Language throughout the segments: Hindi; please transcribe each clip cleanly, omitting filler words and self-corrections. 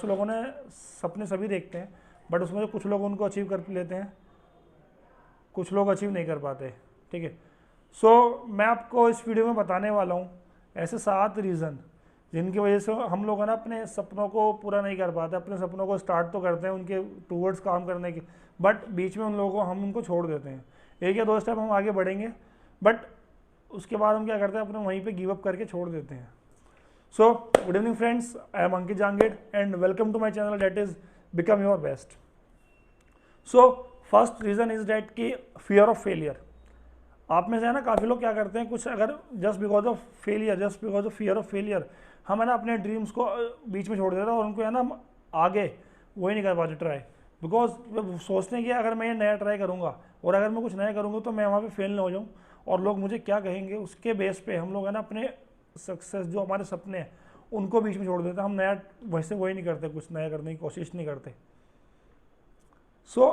से लोगों ने सपने सभी देखते हैं, बट उसमें से कुछ लोग उनको अचीव कर लेते हैं, कुछ लोग अचीव नहीं कर पाते। ठीक है, सो मैं आपको इस वीडियो में बताने वाला हूँ ऐसे 7 रीज़न जिनकी वजह से हम लोग है ना अपने सपनों को पूरा नहीं कर पाते। अपने सपनों को स्टार्ट तो करते हैं उनके टूवर्ड्स काम करने के, बट बीच में उन लोगों को हम उनको छोड़ देते हैं। एक या दो स्टेप हम आगे बढ़ेंगे, बट उसके बाद हम क्या करते हैं, अपने वहीं पे गिव अप करके छोड़ देते हैं। So good evening friends, I am Ankit Jangid and welcome to my channel that is become your best. So first reason is that कि फियर ऑफ फेलियर। आप में से है ना काफ़ी लोग क्या करते हैं, कुछ अगर just because of failure, just because of fear of failure हम है ना अपने ड्रीम्स को बीच में छोड़ देते हैं और उनको है ना आगे वही नहीं कर पाते ट्राई, बिकॉज वे सोचते हैं कि अगर मैं ये नया ट्राई करूँगा और अगर मैं कुछ नया करूँगा तो मैं वहाँ पे फेल ना हो जाऊँ और लोग मुझे क्या कहेंगे, उसके बेस पे हम लोग है ना अपने सक्सेस जो हमारे सपने हैं उनको बीच में छोड़ देते हैं। हम नया वैसे वही नहीं करते, कुछ नया करने की कोशिश नहीं करते। सो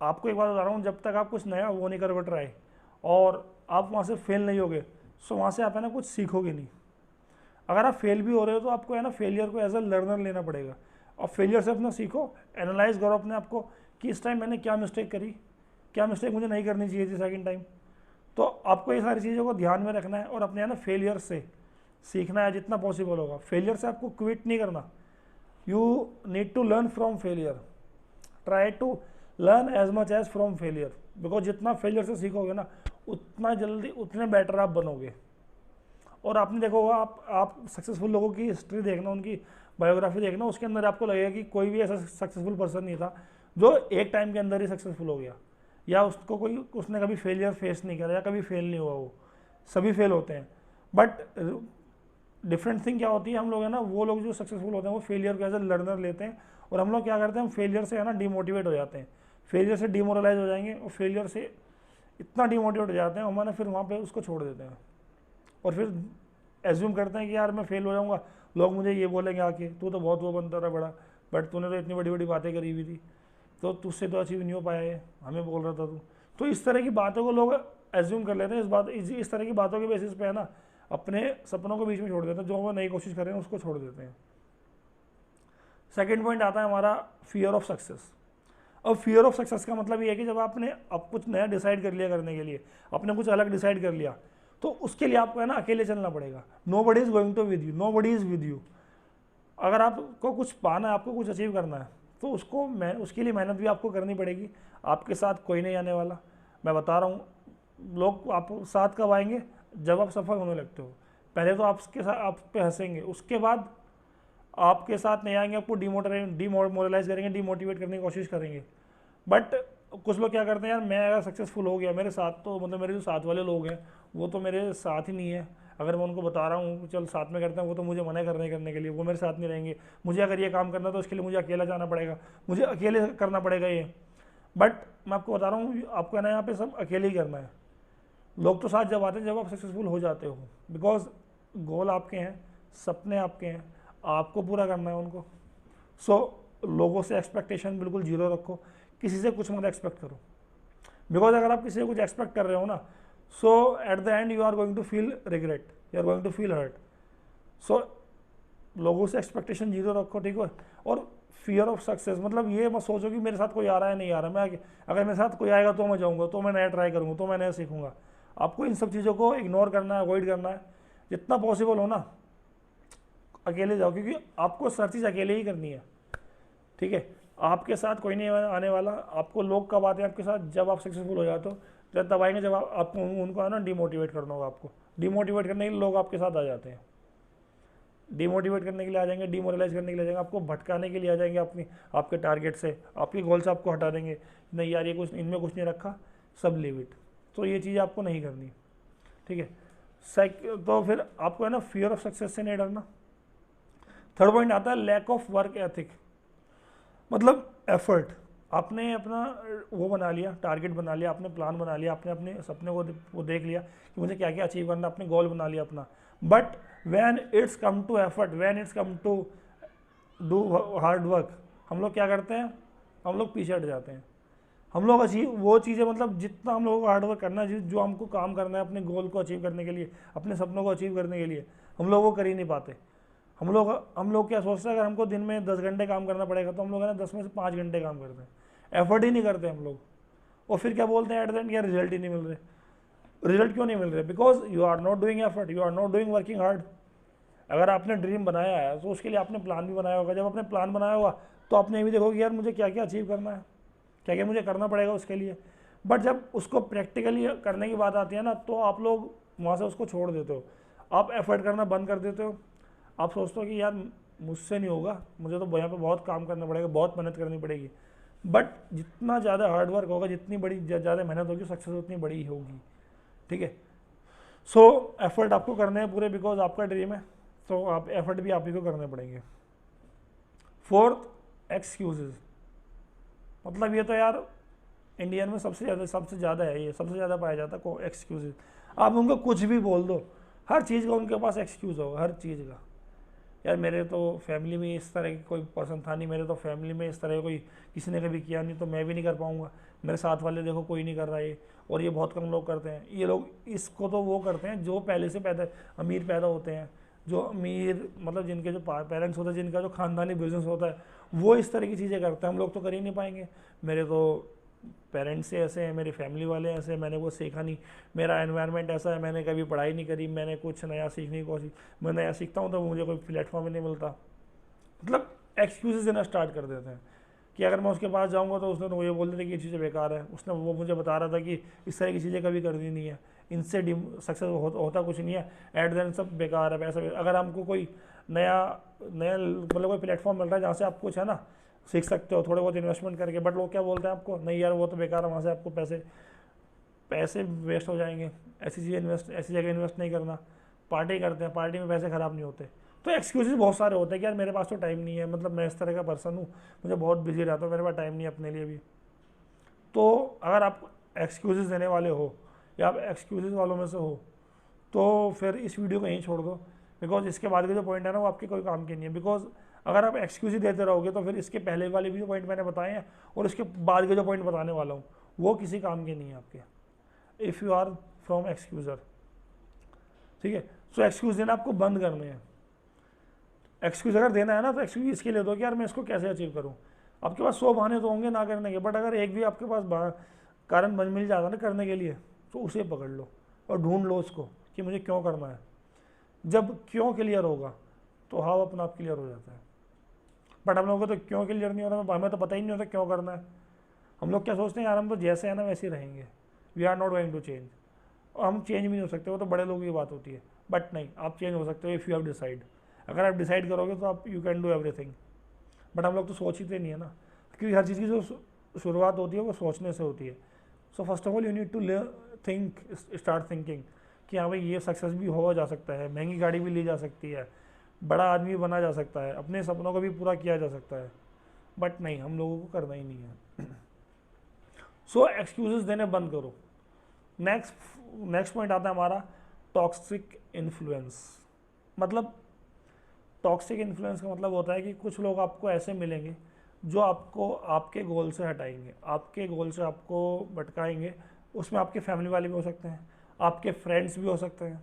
आपको एक बात बता रहा हूँ, जब तक आप कुछ नया वो नहीं करोगे ट्राई और आप वहाँ से फेल नहीं होगे, सो वहाँ से आप है ना कुछ सीखोगे नहीं। अगर आप फेल भी हो रहे हो तो आपको है ना फेलियर को एज अ लर्नर लेना पड़ेगा और फेलियर से अपना सीखो, एनालाइज करो अपने आप को कि इस टाइम मैंने क्या मिस्टेक करी, क्या मिस्टेक मुझे नहीं करनी चाहिए थी सेकंड टाइम। तो आपको ये सारी चीज़ों को ध्यान में रखना है और अपने है ना फेलियर से सीखना है जितना पॉसिबल होगा। फेलियर से आपको क्विट नहीं करना, you need to learn from failure, try to learn as much as from failure, because जितना फेलियर से सीखोगे ना उतना जल्दी उतने बेटर आप बनोगे। और आपने देखा होगा, आप सक्सेसफुल लोगों की हिस्ट्री देखना, उनकी बायोग्राफी देखना, उसके अंदर आपको लगेगा कि कोई भी ऐसा सक्सेसफुल पर्सन नहीं था जो एक टाइम के अंदर ही सक्सेसफुल हो गया, या उसने कभी फेलियर फेस नहीं करा या कभी फेल नहीं हुआ। वो सभी फेल होते हैं, बट डिफरेंट थिंग क्या होती है, हम लोग है ना वो लोग जो सक्सेसफुल होते हैं वो फेलियर को एज ए लर्नर लेते हैं और हम लोग क्या करते हैं, हम फेलियर से है ना डिमोटिवेट हो जाते हैं, फेलियर से डिमोरलाइज हो जाएंगे और फेलियर से इतना डिमोटिवेट हो जाते हैं हमारे, फिर वहाँ पे उसको छोड़ देते हैं और फिर एज्यूम करते हैं कि यार मैं फेल हो जाऊँगा, लोग मुझे ये बोलेंगे आके तू तो बहुत वो बनता रहा बड़ा, बट तूने तो इतनी बड़ी बड़ी बातें करी हुई थी, तो तुझसे तो अचीव नहीं हो पाया है, हमें बोल रहा था तू। तो इस तरह की बातों को लोग एज्यूम कर लेते हैं, इस तरह की बातों के बेसिस पे है ना अपने सपनों को बीच में छोड़ देते हैं, जो वो नई कोशिश कर रहे हैं उसको छोड़ देते हैं। सेकेंड पॉइंट आता है हमारा फियर ऑफ सक्सेस। अब फियर ऑफ सक्सेस का मतलब ये है कि जब आपने अब कुछ नया डिसाइड कर लिया करने के लिए, आपने कुछ अलग डिसाइड कर लिया, तो उसके लिए आपको है ना अकेले चलना पड़ेगा। Nobody is going to with you, nobody is with you. अगर आपको कुछ पाना है, आपको कुछ अचीव करना है, तो उसके लिए मेहनत भी आपको करनी पड़ेगी। आपके साथ कोई नहीं आने वाला, मैं बता रहा हूँ। लोग आप साथ कब आएंगे, जब आप सफल होने लगते हो। पहले तो आपके साथ आप पे हंसेंगे, उसके बाद आपके साथ नहीं आएंगे, आपको डिमोरलाइज करेंगे, डिमोटिवेट करने की कोशिश करेंगे। बट कुछ लोग क्या करते हैं, यार मैं अगर सक्सेसफुल हो गया, मेरे साथ तो मतलब मेरे जो साथ वाले लोग हैं वो तो मेरे साथ ही नहीं है। अगर मैं उनको बता रहा हूँ चल साथ में करते हैं, वो तो मुझे मना करने के लिए वो मेरे साथ नहीं रहेंगे। मुझे अगर ये काम करना तो उसके लिए मुझे अकेला जाना पड़ेगा, मुझे अकेले करना पड़ेगा ये। बट मैं आपको बता रहा हूँ, आपको है ना यहाँ पे सब अकेले ही करना है। लोग तो साथ जब आते हैं जब आप सक्सेसफुल हो जाते हो, बिकॉज गोल आपके हैं, सपने आपके हैं, आपको पूरा करना है उनको। सो लोगों से एक्सपेक्टेशन बिल्कुल जीरो रखो, किसी से कुछ मत एक्सपेक्ट करो, बिकॉज अगर आप किसी से कुछ एक्सपेक्ट कर रहे हो ना, so at the end you are going to feel regret, you are going to feel hurt. So लोगों से एक्सपेक्टेशन जीरो रखो, ठीक है। और फियर ऑफ सक्सेस मतलब ये मत सोचो कि मेरे साथ कोई आ रहा है नहीं आ रहा, मैं अगर मेरे साथ कोई आएगा तो मैं जाऊँगा, तो मैं नया ट्राई करूँगा, तो मैं नया सीखूंगा। आपको इन सब चीज़ों को इग्नोर करना है, अवॉइड करना है, जितना पॉसिबल हो ना अकेले जाओ, क्योंकि आपको हर चीज़ अकेले ही करनी है, ठीक है। आपके साथ कोई नहीं आने वाला। आपको लोग कब आते हैं आपके साथ, जब आप सक्सेसफुल हो जाते हो, जब तब आएंगे जब आपको उनको है ना डिमोटिवेट करना होगा। आपको डिमोटिवेट करने के लिए लोग आपके साथ आ जाते हैं, डिमोटिवेट करने के लिए आ जाएंगे, डिमोरलाइज करने के लिए आ जाएंगे, आपको भटकाने के लिए आ जाएंगे, आपके टारगेट से, आपके गोल से आपको हटा देंगे। नहीं यार ये कुछ इनमें कुछ नहीं रखा, सब लीव इट। तो ये चीज़ आपको नहीं करनी, ठीक है। तो फिर आपको है ना फियर ऑफ सक्सेस से नहीं डरना। थर्ड पॉइंट आता है लैक ऑफ वर्क एथिक, मतलब एफर्ट। आपने अपना वो बना लिया, टारगेट बना लिया, आपने प्लान बना लिया, आपने अपने सपने को वो देख लिया कि मुझे क्या क्या अचीव करना, अपने गोल बना लिया अपना। But when it's come to effort, when it's come to do hard work, हम लोग क्या करते हैं, हम लोग पीछे हट जाते हैं। हम लोग अचीव वो चीज़ें, मतलब जितना हम लोगों को हार्ड वर्क करना है, जो हमको काम करना है अपने गोल को अचीव करने के लिए, अपने सपनों को अचीव करने के लिए, हम लोग वो कर ही नहीं पाते। हम लोग क्या सोचते हैं, अगर हमको दिन में 10 घंटे काम करना पड़ेगा तो हम लोग है ना 10 में से 5 घंटे काम करते हैं, एफर्ट ही नहीं करते हम लोग। और फिर क्या बोलते हैं एट द एंड, यार रिजल्ट ही नहीं मिल रहे। रिजल्ट क्यों नहीं मिल रहे? Because you are not doing effort, you are not doing working hard. अगर आपने ड्रीम बनाया है तो उसके लिए आपने प्लान भी बनाया होगा। जब आपने प्लान बनाया होगा तो आपने ये भी देखो कि यार मुझे क्या क्या अचीव करना है, क्या क्या मुझे करना पड़ेगा उसके लिए। बट जब उसको प्रैक्टिकली करने की बात आती है ना, तो आप लोग वहाँ से उसको छोड़ देते हो, आप एफर्ट करना बंद कर देते हो। आप सोचते हो कि यार मुझसे नहीं होगा, मुझे तो यहाँ पे बहुत काम करना पड़ेगा, बहुत मेहनत करनी पड़ेगी। बट जितना ज़्यादा हार्डवर्क होगा, जितनी बड़ी ज़्यादा मेहनत होगी, सक्सेस उतनी बड़ी ही होगी। ठीक है, सो एफर्ट आपको करने हैं पूरे, बिकॉज आपका ड्रीम है, तो आप एफर्ट भी आप ही को करने पड़ेंगे। Fourth, excuses. मतलब ये तो यार इंडियन में सबसे ज़्यादा है, ये सबसे ज़्यादा पाया जाता है एक्सक्यूजेज। आप उनको कुछ भी बोल दो, हर चीज़ का उनके पास एक्सक्यूज़ होगा, हर चीज़ का। यार मेरे तो फैमिली में इस तरह की कोई पर्सन था नहीं, मेरे तो फैमिली में इस तरह कोई किसी ने कभी किया नहीं, तो मैं भी नहीं कर पाऊँगा। मेरे साथ वाले देखो कोई नहीं कर रहा है, और ये बहुत कम लोग करते हैं। ये लोग इसको तो वो करते हैं जो पहले से अमीर पैदा होते हैं, जो अमीर मतलब जिनके जो पेरेंट्स होते हैं, जिनका जो ख़ानदानी बिजनेस होता है, वो इस तरह की चीज़ें करते हैं। हम लोग तो कर ही नहीं पाएंगे। मेरे तो पेरेंट्स से ऐसे हैं, मेरी फैमिली वाले ऐसे हैं, मैंने वो सीखा नहीं, मेरा एनवायरनमेंट ऐसा है, मैंने कभी पढ़ाई नहीं करी, मैंने कुछ नया सीखने की कोशिश, मैं नया सीखता हूँ तो मुझे कोई प्लेटफॉर्म ही नहीं मिलता। मतलब एक्सक्यूजेज देना स्टार्ट कर देते हैं कि अगर मैं उसके पास जाऊँगा तो उसने तो मुझे बोल देते कि ये चीज़ें बेकार है, उसने वो मुझे बता रहा था कि इस तरह की चीज़ें कभी करनी नहीं है, इनसे सक्सेस होता कुछ नहीं है, एट द एंड सब बेकार है पैसा। अगर हमको कोई नया नया मतलब कोई प्लेटफॉर्म मिल रहा है जहाँ से आप कुछ है ना सीख सकते हो थोड़े बहुत इन्वेस्टमेंट करके, बट लोग क्या बोलते हैं आपको, नहीं यार वो तो बेकार है, वहाँ से आपको पैसे वेस्ट हो जाएंगे, ऐसी जगह इन्वेस्ट नहीं करना। पार्टी करते हैं, पार्टी में पैसे ख़राब नहीं होते। तो एक्सक्यूजेज बहुत सारे होते हैं कि यार मेरे पास तो टाइम नहीं है, मतलब मैं इस तरह का पर्सन हूँ, मुझे बहुत बिजी रहता हूँ, मेरे पास टाइम नहीं है अपने लिए भी। तो अगर आप एक्सक्यूजेज देने वाले हो या आप एक्सक्यूजेज वालों में से हो, तो फिर इस वीडियो को यहीं छोड़ दो, बिकॉज इसके बाद के जो पॉइंट है ना वो आपके कोई काम के नहीं है। बिकॉज अगर आप एक्सक्यूज ही देते रहोगे तो फिर इसके पहले वाले भी जो पॉइंट मैंने बताए हैं और इसके बाद के जो पॉइंट बताने वाला हूँ वो किसी काम के नहीं है आपके, इफ़ यू आर फ्रॉम एक्सक्यूज़र। ठीक है, सो एक्सक्यूज़ देना आपको बंद करने हैं। एक्सक्यूज़ अगर देना है ना तो एक्सक्यूज इसके लिए दो कि यार मैं इसको कैसे अचीव करूँ। आपके पास 100 बहाने तो होंगे ना करने के, बट अगर एक भी आपके पास कारण मिल जाता ना करने के लिए, तो उसे पकड़ लो और ढूंढ लो उसको कि मुझे क्यों करना है। जब क्यों क्लियर होगा तो हाउ अपना आप क्लियर हो जाता है। बट हम लोगों को तो क्यों क्लियर नहीं होता, हमें तो पता ही नहीं होता क्यों करना है। हम लोग क्या सोचते हैं, यार हम तो जैसे हैं ना वैसे ही रहेंगे, we are not going to change. और हम चेंज भी नहीं हो सकते, वो तो बड़े लोगों की बात होती है। बट नहीं, आप चेंज हो सकते हो इफ़ यू हैव डिसाइड। अगर आप डिसाइड करोगे तो आप you can do everything. But हम लोग तो सोचते नहीं है ना, क्योंकि हर चीज़ की जो शुरुआत होती है वो सोचने से होती है। So first of all you need to think, start thinking कि हाँ भाई ये सक्सेस भी हो जा सकता है, महंगी गाड़ी भी ली जा सकती है, बड़ा आदमी बना जा सकता है, अपने सपनों को भी पूरा किया जा सकता है। बट नहीं, हम लोगों को करना ही नहीं है। सो एक्सक्यूजेस देने बंद करो। नेक्स्ट पॉइंट आता है हमारा टॉक्सिक इन्फ्लुएंस। मतलब टॉक्सिक इन्फ्लुएंस का मतलब होता है कि कुछ लोग आपको ऐसे मिलेंगे जो आपको आपके गोल से हटाएंगे, आपके गोल से आपको भटकाएंगे। उसमें आपके फैमिली वाले भी हो सकते हैं, आपके फ्रेंड्स भी हो सकते हैं।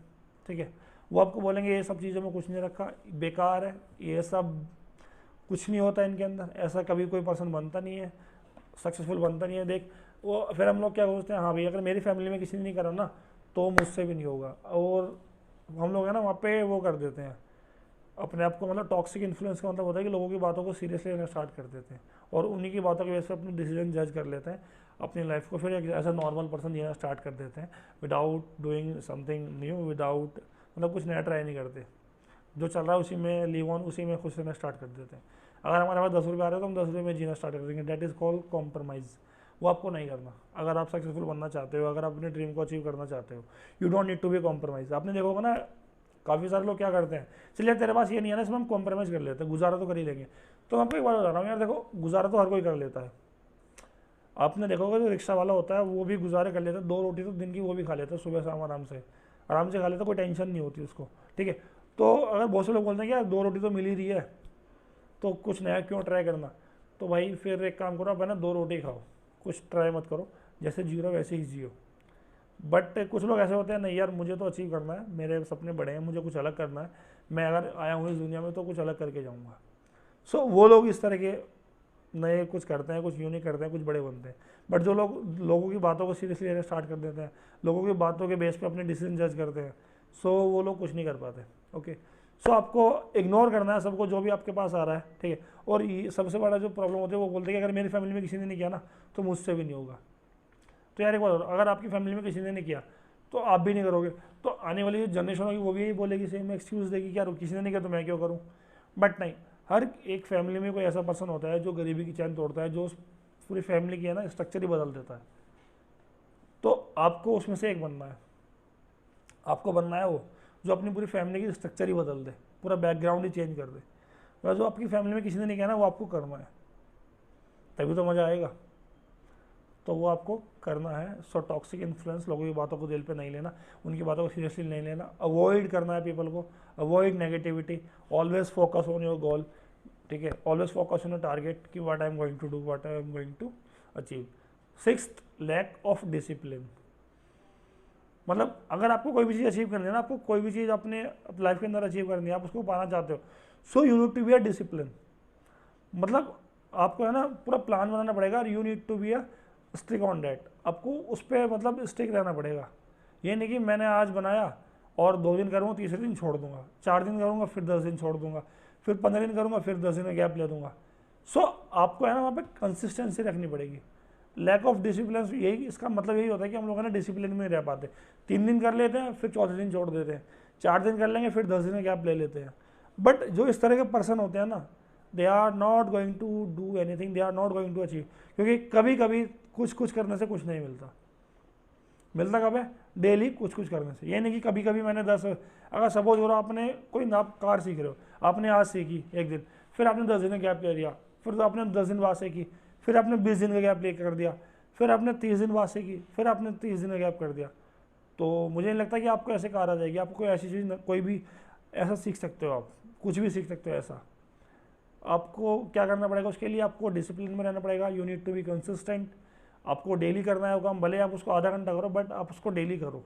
ठीक है, वो आपको बोलेंगे ये सब चीज़ों में कुछ नहीं रखा, बेकार है, ये सब कुछ नहीं होता इनके अंदर, ऐसा कभी कोई पर्सन बनता नहीं है, सक्सेसफुल बनता नहीं है। देख वो फिर हम लोग क्या सोचते हैं, हाँ भाई अगर मेरी फैमिली में किसी ने नहीं करा ना तो मुझसे भी नहीं होगा। और हम लोग है ना वहाँ पे वो कर देते हैं अपने आप को। मतलब टॉक्सिक इन्फ्लुएंस का मतलब होता है कि लोगों की बातों को सीरियसली लेना स्टार्ट कर देते हैं और उन्हीं की बातों की वजह से अपने डिसीजन जज कर लेते हैं अपनी लाइफ को। फिर एक ऐसा नॉर्मल पर्सन जीना स्टार्ट कर देते हैं without doing something new, without मतलब कुछ नया ट्राई नहीं करते, जो चल रहा है उसी में लीव ऑन, उसी में खुश रहना स्टार्ट कर देते हैं। अगर हमारे पास 10 रुपये आ रहे हैं तो हम 10 रुपये में जीना स्टार्ट कर देंगे। That is called compromise. वो आपको नहीं करना। अगर आप सक्सेसफुल बनना चाहते हो, अगर आप अपने ड्रीम को अचीव करना चाहते हो, you don't need to be compromise. आपने देखा होगा ना काफ़ी सारे लोग क्या करते हैं, चलिए तेरे पास ये नहीं है ना, इसमें हम कॉम्प्रोमाइज़ कर लेते हैं, गुजारा तो कर ही लेंगे। तो मैं आपको एक बात बता रहा हूँ यार, देखो गुजारा तो हर कोई कर लेता है। आपने देखा होगा जो रिक्शा वाला होता है वो भी गुजारे कर लेता है, 2 रोटी तो दिन की वो भी खा लेता है, सुबह शाम आराम से खा लेता है, कोई टेंशन नहीं होती उसको। ठीक है, तो अगर बहुत से लोग बोलते हैं कि यार 2 रोटी तो मिल ही रही है तो कुछ नया क्यों ट्राई करना, तो भाई फिर एक काम करो, आप है ना 2 रोटी खाओ, कुछ ट्राई मत करो, जैसे जी रहे हो वैसे ही जियो। बट कुछ लोग ऐसे होते हैं, नहीं यार मुझे तो अचीव करना है, मेरे सपने बड़े हैं, मुझे कुछ अलग करना है, मैं अगर आया हूँ इस दुनिया में तो कुछ अलग करके जाऊँगा। सो वो लोग इस तरह के नए कुछ करते हैं, कुछ यूनिक करते हैं, कुछ बड़े बनते हैं। बट जो लोग लोगों की बातों को सीरियसली लेना स्टार्ट कर देते हैं, लोगों की बातों के बेस पे अपने डिसीजन जज करते हैं, सो वो लोग कुछ नहीं कर पाते। ओके, सो आपको इग्नोर करना है सबको, जो भी आपके पास आ रहा है, ठीक है। और ये सबसे बड़ा जो प्रॉब्लम होती है वो बोलते हैं कि अगर मेरी फैमिली में किसी ने नहीं किया ना तो मुझसे भी नहीं होगा। तो यार एक बात, अगर आपकी फैमिली में किसी ने नहीं किया तो आप भी नहीं करोगे, तो आने वाली जो जनरेशन होगी वो भी यही बोलेगी, सेम एक्सक्यूज़ देगी कि यार किसी ने नहीं किया तो मैं क्यों करूँ। बट नहीं, हर एक फैमिली में कोई ऐसा पर्सन होता है जो गरीबी की चैन तोड़ता है, जो उस पूरी फैमिली की है ना स्ट्रक्चर ही बदल देता है। तो आपको उसमें से एक बनना है, आपको बनना है वो जो अपनी पूरी फैमिली की स्ट्रक्चर ही बदल दे, पूरा बैकग्राउंड ही चेंज कर दे। वह जो आपकी फैमिली में किसी ने नहीं किया ना वो आपको करना है, तभी तो मज़ा आएगा। तो वो आपको करना है। सो टॉक्सिक इन्फ्लुएंस, लोगों की बातों को दिल पे नहीं लेना, उनकी बातों को सीरियसली नहीं लेना, अवॉइड करना है पीपल को, avoid negativity, always focus on your goal, ठीक है, always focus on your target कि what I am going to do, what I am going to achieve. Sixth, lack of discipline. मतलब अगर आपको कोई भी चीज़ अचीव करनी है ना, आपको कोई भी चीज़ अपने लाइफ के अंदर अचीव करनी है, आप उसको पाना चाहते हो, so you need to be a discipline. मतलब आपको है ना पूरा प्लान बनाना पड़ेगा, और you need to be a stick on that. आपको उस पर मतलब स्टिक रहना पड़ेगा। ये नहीं कि मैंने आज बनाया और 2 दिन करूँगा, तीसरे दिन छोड़ दूंगा, 4 दिन करूँगा, फिर 10 दिन छोड़ दूंगा, फिर 15 दिन करूँगा, फिर 10 दिन में गैप ले दूंगा। सो आपको है ना वहाँ पे कंसिस्टेंसी रखनी पड़ेगी। लैक ऑफ डिसिप्लिन, यही इसका मतलब यही होता है कि हम लोग है ना डिसिप्लिन में नहीं रह पाते। 3 दिन कर लेते हैं, फिर चौथे दिन छोड़ देते हैं, 4 दिन कर लेंगे, फिर 10 दिन में गैप ले लेते हैं। बट जो इस तरह के पर्सन होते हैं ना, they are not going to do anything, they are not going to achieve. क्योंकि कभी कभी कुछ कुछ करने से कुछ नहीं मिलता। मिलता कब है? डेली कुछ कुछ करने से। ये नहीं कि कभी कभी मैंने 10, अगर सपोज करो आपने कोई आप कार सीख रहे हो, आपने आज सीखी एक दिन, फिर आपने 10 दिन का गैप ले लिया, फिर आपने 10 दिन बाद सीखी, फिर आपने 20 दिन का गैप ले कर दिया, फिर आपने 30 दिन बाद सीखी, फिर आपने 30 दिन का गैप कर दिया, तो मुझे नहीं लगता कि आपको ऐसे कार आ जाएगी। आपको कोई ऐसी चीज़, कोई भी ऐसा सीख सकते हो, आप कुछ भी सीख सकते हो ऐसा। आपको क्या करना पड़ेगा उसके लिए? आपको डिसिप्लिन में रहना पड़ेगा। You need to be consistent. आपको डेली करना है वो काम, भले आप उसको आधा घंटा करो, बट आप उसको डेली करो।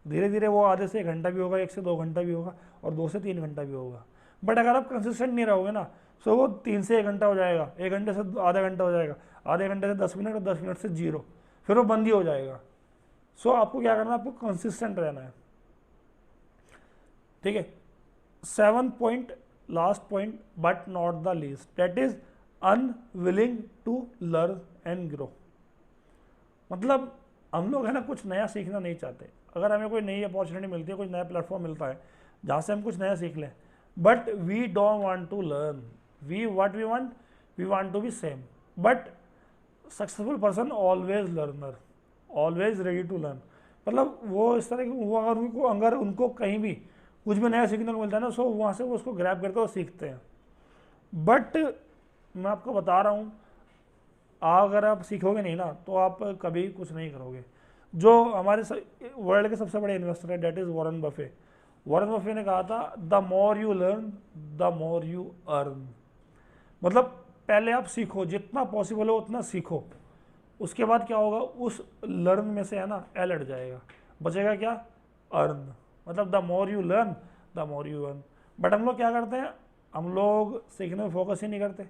धीरे धीरे वो आधे से 1 घंटा भी होगा, 1 से 2 घंटा भी होगा, और 2 से 3 घंटा भी होगा। बट अगर आप कंसिस्टेंट नहीं रहोगे ना, सो वो 3 से 1 घंटा हो जाएगा, 1 घंटे से आधा घंटा हो जाएगा, आधे घंटे से 10 मिनट, और 10 मिनट से 0, फिर वो बंद ही हो जाएगा। सो आपको क्या करना है? आपको कंसिस्टेंट रहना है, ठीक है। 7 point, last point but not the least, that is unwilling to learn and grow. मतलब हम लोग है ना कुछ नया सीखना नहीं चाहते। अगर हमें कोई नई अपॉर्चुनिटी मिलती है, कुछ नया प्लेटफॉर्म मिलता है जहाँ से हम कुछ नया सीख लें, but we don't want to learn, we want to be same. But successful person always learner, always ready to learn. मतलब वो इस तरह की, वो अगर उनको कहीं भी कुछ भी नया सीखने को मिलता है ना, सो वहाँ से वो उसको ग्रैब करके वो सीखते हैं। बट मैं आपको बता रहा हूँ, अगर आप सीखोगे नहीं ना तो आप कभी कुछ नहीं करोगे। जो हमारे वर्ल्ड के सबसे बड़े इन्वेस्टर है, that is Warren Buffett. Warren Buffett ने कहा था, the more you learn the more you earn. मतलब पहले आप सीखो, जितना पॉसिबल हो उतना सीखो, उसके बाद क्या होगा, उस लर्न में से है ना एल हट जाएगा, बचेगा क्या? अर्न। मतलब the more you learn the more you earn. But हम लोग क्या करते हैं? हम लोग सीखने में फोकस ही नहीं करते।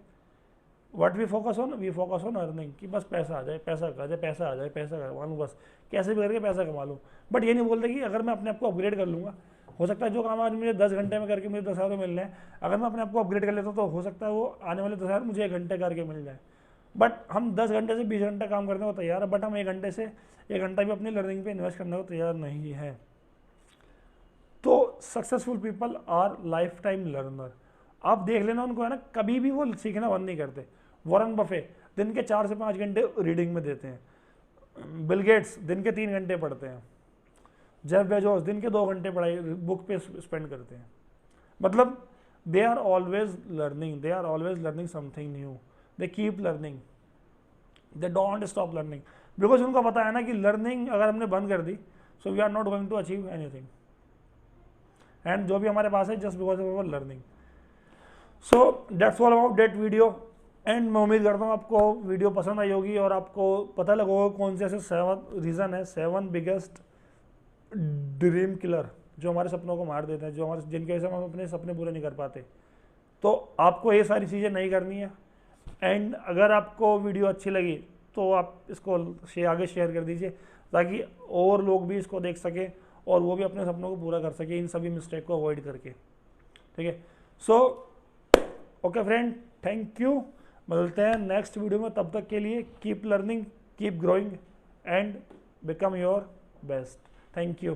What we focus on earning, कि बस पैसा आ जाए, पैसा आ जाए, पैसा आ जाए, पैसा कमा लूँ, बस कैसे भी करके पैसा कमा लूँ। बट ये नहीं बोलते कि अगर मैं अपने आप को अपग्रेड कर लूँगा, हो सकता है जो काम आज मुझे 10 घंटे में करके मुझे 10,000 मिल रहे हैं, अगर मैं अपने आप को अपग्रेड कर लेता हूँ तो हो सकता है वो आने वाले 10,000 मुझे 1 घंटे करके मिल जाए। बट हम 10 घंटे से 20 घंटा काम करने को तैयार है, बट हम 1 घंटे से 1 घंटा भी अपनी लर्निंग पे इन्वेस्ट करने को तैयार नहीं है। तो successful people our life time learner. आप देख लेना उनको, है ना, कभी भी वो सीखना बंद नहीं करते। वॉरेन बफे दिन के 4 से 5 घंटे रीडिंग में देते हैं। बिल गेट्स दिन के 3 घंटे पढ़ते हैं। जेफ बेजोस दिन के 2 घंटे पढ़ाई बुक पे स्पेंड करते हैं। मतलब they are always learning something new, they keep learning, they don't stop learning. Because उनको पता है ना कि लर्निंग अगर हमने बंद कर दी, so we are not going to achieve anything, and जो भी हमारे पास है just because of our learning. So that's all about that video. And मैं उम्मीद करता हूँ आपको वीडियो पसंद आई होगी, और आपको पता लगा होगा कौन से ऐसे 7 रीज़न है, 7 बिगेस्ट ड्रीम किलर जो हमारे सपनों को मार देते हैं, जो हमारे जिनकी वजह से हम अपने सपने पूरे नहीं कर पाते। तो आपको ये सारी चीज़ें नहीं करनी है। एंड अगर आपको वीडियो अच्छी लगी तो आप इसको आगे शेयर कर दीजिए, ताकि और लोग भी इसको देख सकें और वो भी अपने सपनों को पूरा कर सके इन सभी मिस्टेक को अवॉइड करके। ठीक है, so okay friend, thank you. मिलते हैं नेक्स्ट वीडियो में, तब तक के लिए keep learning, keep growing and become your best. Thank you.